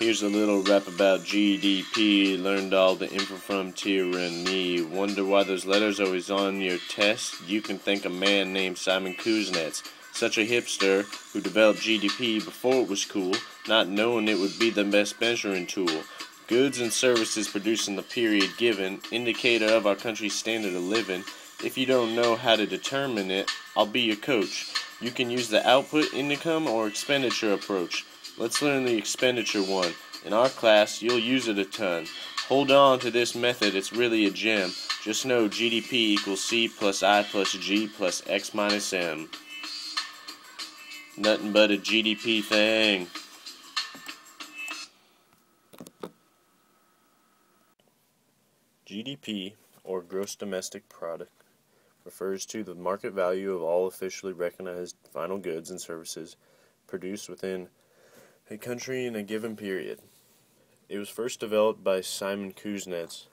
Here's a little rap about GDP. Learned all the info from tyranny. Wonder why those letters always on your test? You can thank a man named Simon Kuznets, such a hipster who developed GDP before it was cool, not knowing it would be the best measuring tool. Goods and services produced in the period given, indicator of our country's standard of living. If you don't know how to determine it, I'll be your coach. You can use the output, income, or expenditure approach. Let's learn the expenditure one. In our class, you'll use it a ton. Hold on to this method, it's really a gem. Just know GDP equals C plus I plus G plus X minus M. Nothing but a GDP thing. GDP, or Gross Domestic Product, refers to the market value of all officially recognized final goods and services produced within a country in a given period. It was first developed by Simon Kuznets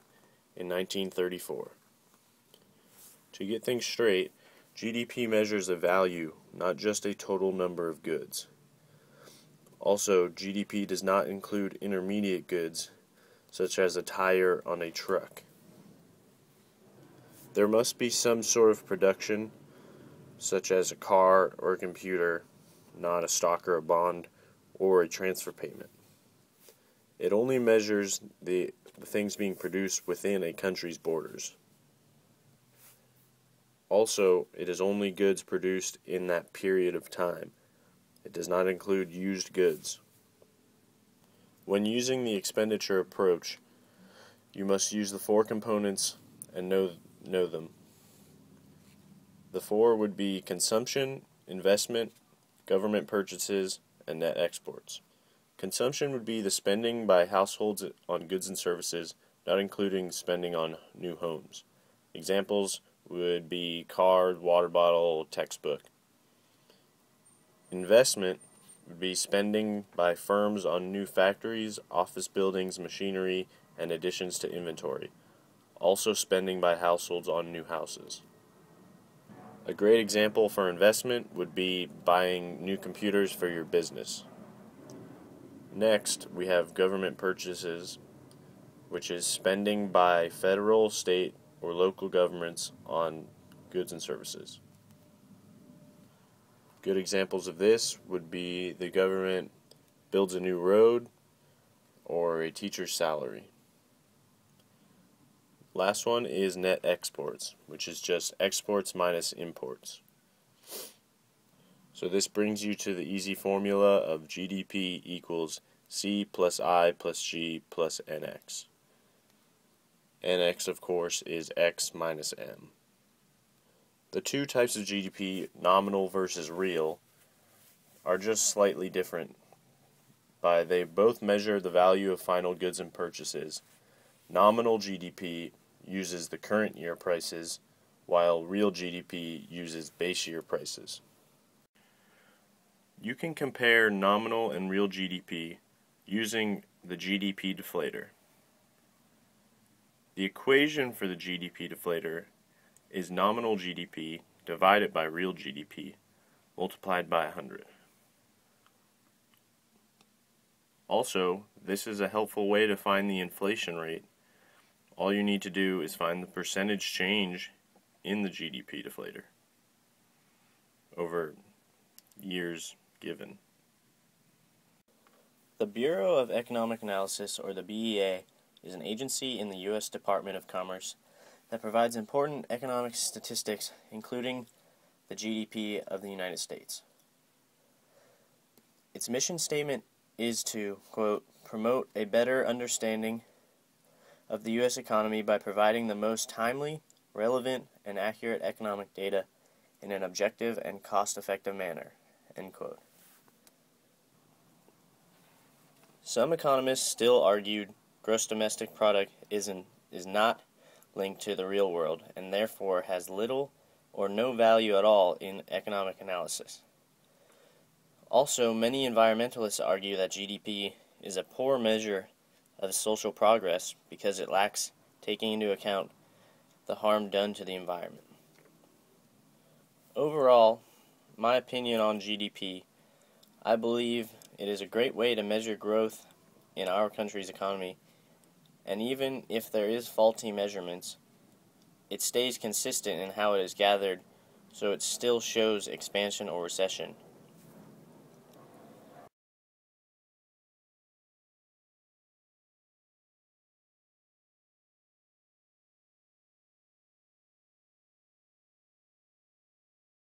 in 1934. To get things straight, GDP measures a value, not just a total number of goods. Also, GDP does not include intermediate goods, such as a tire on a truck. There must be some sort of production, such as a car or a computer, not a stock or a bond, or a transfer payment. It only measures the things being produced within a country's borders. Also, it is only goods produced in that period of time. It does not include used goods. When using the expenditure approach, you must use the four components and know them. The four would be consumption, investment, government purchases, and net exports. Consumption would be the spending by households on goods and services, not including spending on new homes. Examples would be car, water bottle, textbook. Investment would be spending by firms on new factories, office buildings, machinery, and additions to inventory. Also spending by households on new houses. A great example for investment would be buying new computers for your business. Next, we have government purchases, which is spending by federal, state, or local governments on goods and services. Good examples of this would be the government builds a new road or a teacher's salary. Last one is net exports, which is just exports minus imports. So this brings you to the easy formula of GDP equals C plus I plus G plus NX. NX, of course, is X minus M. The two types of GDP, nominal versus real, are just slightly different. They both measure the value of final goods and purchases. Nominal GDP uses the current year prices, while real GDP uses base year prices. You can compare nominal and real GDP using the GDP deflator. The equation for the GDP deflator is nominal GDP divided by real GDP multiplied by 100. Also, this is a helpful way to find the inflation rate. All you need to do is find the percentage change in the GDP deflator over years given. The Bureau of Economic Analysis, or the BEA, is an agency in the U.S. Department of Commerce that provides important economic statistics, including the GDP of the United States. Its mission statement is to, quote, promote a better understanding of the U.S. economy by providing the most timely, relevant, and accurate economic data in an objective and cost-effective manner, end quote. Some economists still argued gross domestic product is not linked to the real world and therefore has little or no value at all in economic analysis. Also, many environmentalists argue that GDP is a poor measure of social progress because it lacks taking into account the harm done to the environment. Overall, my opinion on GDP, I believe it is a great way to measure growth in our country's economy, and even if there is faulty measurements, it stays consistent in how it is gathered, so it still shows expansion or recession.